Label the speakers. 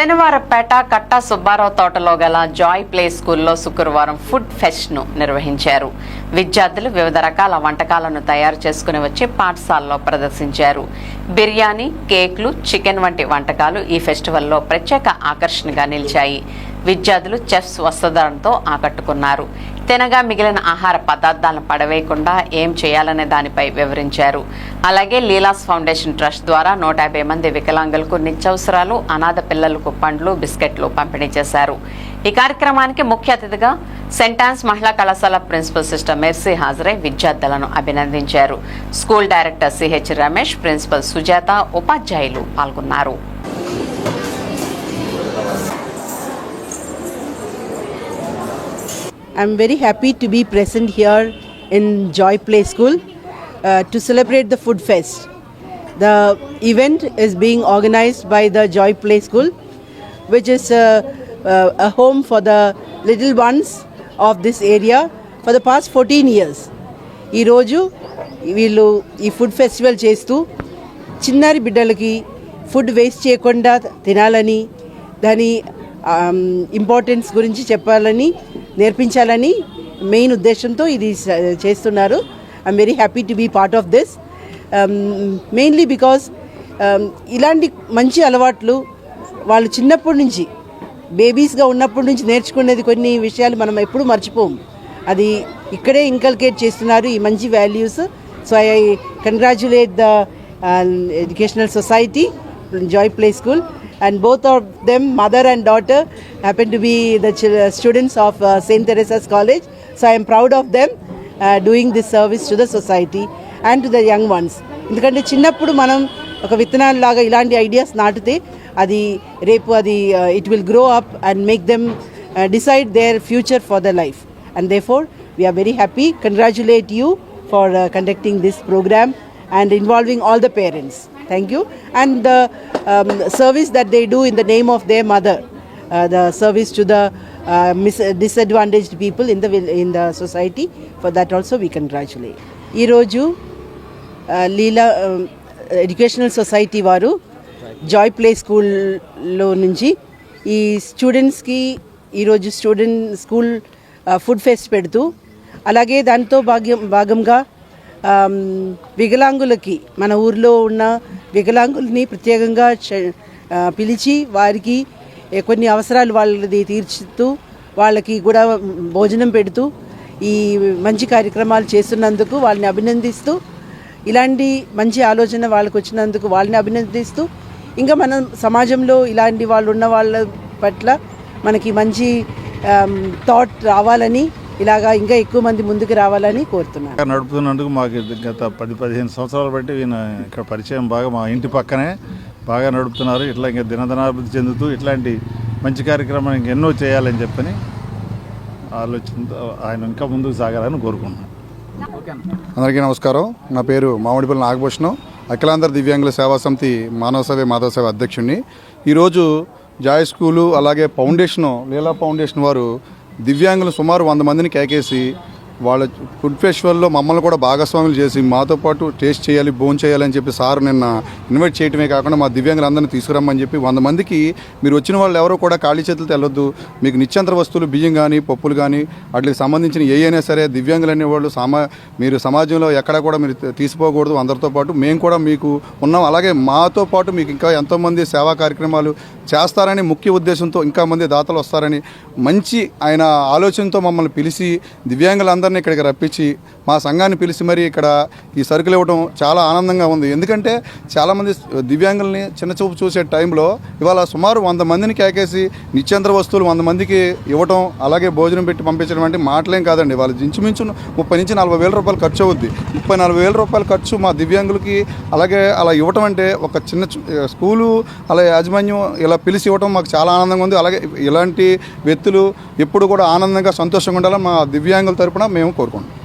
Speaker 1: శనివారపేట కట్టా సుబ్బారావు తోటలో గల Joy play స్కూల్లో శుక్రవారం ఫుడ్ ఫెస్ట్ ను నిర్వహించారు. విద్యార్థులు వివిధ రకాల వంటకాలను తయారు చేసుకుని వచ్చి పాఠశాలలో ప్రదర్శించారు. బిర్యానీ, కేక్లు, చికెన్ వంటి వంటకాలు ఈ ఫెస్టివల్లో ప్రత్యేక ఆకర్షణగా నిలిచాయి. విద్యార్థులు చెఫ్స్ వస్త్రధారణతో ఆకట్టుకున్నారు. తినగా మిగిలిన ఆహార పదార్థాలను పడవేయకుండా ఏం చేయాలనే దానిపై వివరించారు. అలాగే లీలాస్ ఫౌండేషన్ ట్రస్ట్ ద్వారా 150 మంది వికలాంగులకు నిత్యావసరాలు, అనాథ పిల్లలకు పండ్లు, బిస్కెట్లు పంపిణీ చేశారు. ఈ కార్యక్రమానికి ముఖ్య అతిథిగా సెయింట్ ఆన్స్ మహిళా కళాశాల ప్రిన్సిపల్ సిస్టర్ మెర్సీ హాజరై విద్యార్థులను అభినందించారు. School director CH Ramesh, principal Sujatha, ఉపాధ్యాయులు పాల్గొన్నారు.
Speaker 2: I'm very happy to be present here in Joy Play School to celebrate the Food Fest. The event is being organized by the Joy Play School, which is a home for the little ones of this area for the past 14 years. ఈ రోజు వీళ్ళు ఈ food festival చేస్తూ చిన్నారి బిడ్డలకి food waste చేయకుండా తినాలని, దాని ఇంపార్టెన్స్ గురించి చెప్పాలని, నేర్పించాలని మెయిన్ ఉద్దేశంతో ఇది చేస్తున్నారు. I'm very happy to be part of this, mainly because ఇలాంటి మంచి అలవాట్లు వాళ్ళు చిన్నప్పటి నుంచి, బేబీస్గా ఉన్నప్పటి నుంచి నేర్చుకునేది కొన్ని విషయాలు మనం ఎప్పుడూ మర్చిపోము. అది ఇక్కడే ఇంకల్కేట్ చేస్తున్నారు ఈ మంచి values. So I congratulate the educational society Joy play school, and both of them, mother and daughter, happen to be the students of St. Teresa's College. So I am proud of them doing this service to the society and to the young ones. ఎందుకంటే చిన్నప్పుడు మనం ఒక విత్తనాల లాగా ఇలాంటి ideas నాటితే అది రేపు అది it will grow up and make them decide their future for their life. And therefore we are very happy. Congratulate you for conducting this program and involving all the parents. Thank you. And the service that they do in the name of their mother, the service to the disadvantaged people in the society, for that also we congratulate. Ee roju Leela Educational Society varu Joy Play School lo nunchi ee students ki ee roju student school food fest పెడుతూ, అలాగే దాంతో భాగంగా వికలాంగులకి, మన ఊర్లో ఉన్న వికలాంగుల్ని ప్రత్యేకంగా పిలిచి వారికి కొన్ని అవసరాలు వాళ్ళది తీర్చుతూ, వాళ్ళకి కూడా భోజనం పెడుతూ ఈ మంచి కార్యక్రమాలు చేస్తున్నందుకు వాళ్ళని అభినందిస్తూ, ఇలాంటి మంచి ఆలోచన వాళ్ళకు వచ్చినందుకు వాళ్ళని అభినందిస్తూ, ఇంకా మన సమాజంలో ఇలాంటి వాళ్ళు ఉన్న వాళ్ళ పట్ల మనకి మంచి థాట్ రావాలని, ఇలాగా ఇంకా ఎక్కువ మంది ముందుకు రావాలని కోరుతున్నాను.
Speaker 3: నడుపుతున్నందుకు మాకు గత 10-15 సంవత్సరాలు బట్టి ఈయన ఇక్కడ పరిచయం బాగా, మా ఇంటి పక్కనే బాగా నడుపుతున్నారు. ఇట్లా ఇంకా దినదినాభివృద్ధి చెందుతూ ఇట్లాంటి మంచి కార్యక్రమాలు ఇంకెన్నో చేయాలని చెప్పని ఆలోచనతో ఆయన ఇంకా ముందుకు సాగాలని కోరుకుంటున్నాను.
Speaker 4: అందరికీ నమస్కారం. నా పేరు మామిడిపల్లి నాగభూషణం, అఖిలాంధ్ర దివ్యాంగుల సేవా సమితి మానవ సేవ మాధవ సేవ అధ్యక్షుడిని. ఈరోజు జాయ్ స్కూలు అలాగే ఫౌండేషను, లీలా ఫౌండేషన్ వారు దివ్యాంగులు సుమారు 100 మందిని కేకేసి వాళ్ళ ఫుడ్ ఫెస్టివల్లో మమ్మల్ని కూడా భాగస్వాములు చేసి మాతో పాటు టేస్ట్ చేయాలి, భోజనం చేయాలని చెప్పి సార్ నిన్న ఇన్వైట్ చేయడమే కాకుండా మా దివ్యాంగులందరినీ తీసుకురమ్మని చెప్పి 100 మందికి, మీరు వచ్చిన వాళ్ళు ఎవరో కూడా ఖాళీ చేతులతో వెళ్ళొద్దు, మీకు నిత్యంతర వస్తువులు బియ్యం కానీ పప్పులు కానీ వాటికి సంబంధించిన అయినా సరే దివ్యాంగులు అనేవాళ్ళు మీరు సమాజంలో ఎక్కడా కూడా మీరు తీసిపోకూడదు, అందరితో పాటు మేము కూడా మీకు ఉన్నాం. అలాగే మాతో పాటు మీకు ఇంకా ఎంతోమంది సేవా కార్యక్రమాలు చేస్తారని ముఖ్య ఉద్దేశంతో, ఇంకా మంది దాతలు వస్తారని మంచి ఆయన ఆలోచనతో మమ్మల్ని పిలిచి దివ్యాంగులందరినీ ఇక్కడికి రప్పించి మా సంఘాన్ని పిలిచి మరి ఇక్కడ ఈ సరుకులు ఇవ్వడం చాలా ఆనందంగా ఉంది. ఎందుకంటే చాలామంది దివ్యాంగుల్ని చిన్నచూపు చూసే టైంలో ఇవాళ సుమారు 100 మందిని కేకేసి నిత్యంతర వస్తువులు 100 మందికి ఇవ్వటం, అలాగే భోజనం పెట్టి పంపించడం అంటే మాటలేం కాదండి. వాళ్ళు ఇంచుమించు 30 నుంచి 40 వేల రూపాయలు ఖర్చు అవుద్ది. 30-40 వేల రూపాయలు ఖర్చు మా దివ్యాంగులకి అలాగే అలా ఇవ్వటం అంటే ఒక చిన్న స్కూలు అలా యాజమాన్యం ఇలా పిలిచి ఇవ్వటం మాకు చాలా ఆనందంగా ఉంది. అలాగే ఇలాంటి వ్యక్తులు ఎప్పుడు కూడా ఆనందంగా సంతోషంగా ఉండాలని మా దివ్యాంగుల తరపున మేము కోరుకుంటాం.